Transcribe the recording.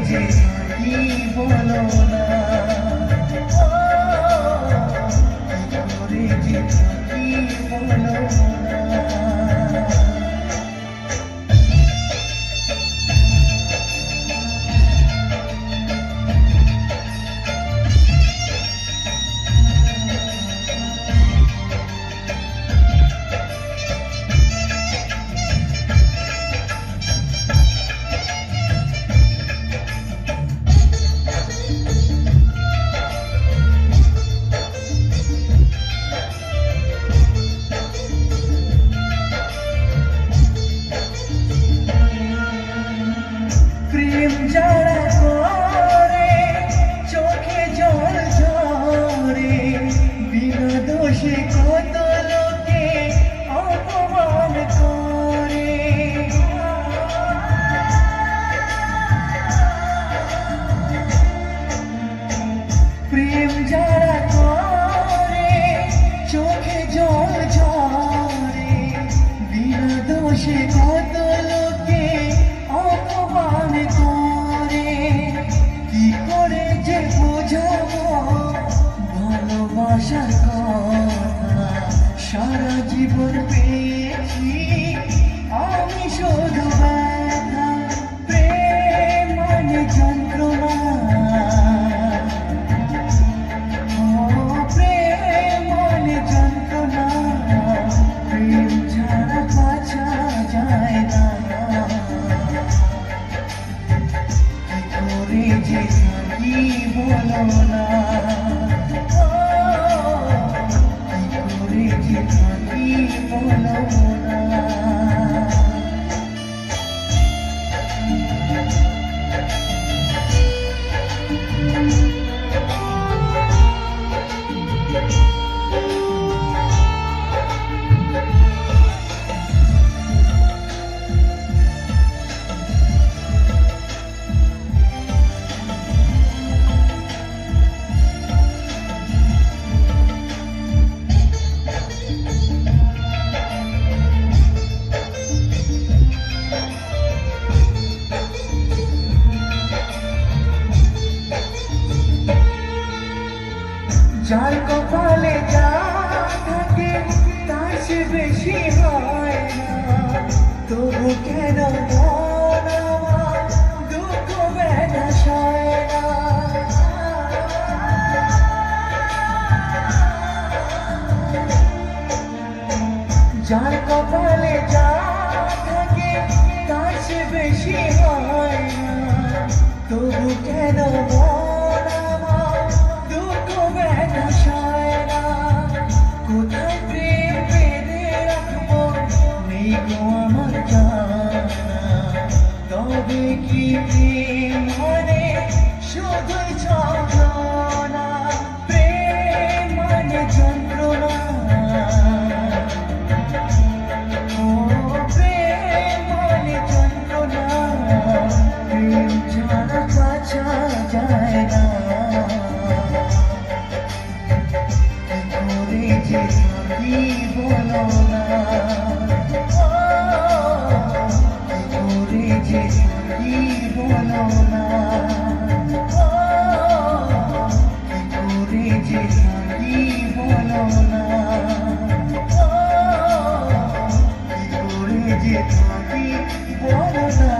যে থাকি বলো না, কি করে যে থাকি বলো না। প্রেম যারা করে চোখে জল ঝরে, বিনা দোষে কত লোকে অপমান করে। প্রেম যারা করে চোখে জল ঝরে, বিনা দোষে কত লোকে অপমান করে। কি করে যে বোঝাবো ভালোবাসার কথা, সারা জীবন পেয়েছি আমি শুধু ব্যথা। প্রেম মানে যন্ত্রণা, প্রেম মানে যন্ত্রণা, প্রেম ছাড়া বাঁচা যায় না। কি করে যে থাকি বলো না, কি করে যে থাকি বলো না। যার কপালে যা থাকে তার সে বেশি হয় না, তবু কেন মন আমার দুঃখ ব্যথা সয় না। যার কপালে যা থাকে তার সে বেশি হয় না, তবু কেন মন আমার দুঃখ ব্যথা সয় না। কোথায় প্রেম বেঁধে রাখবো নেই গো আমার জানা, তবে কি প্রেম মানে শুধুই ছলনা। প্রেম মানে যন্ত্রণা, প্রেম মানে যন্ত্রণা, প্রেম ছাড়া বাঁচা যায় না। কি করে যে থাকি বলো না, কি করে যে থাকি বলো না, কি করে যে থাকি বলো না, কি করে যে থাকি বলো না।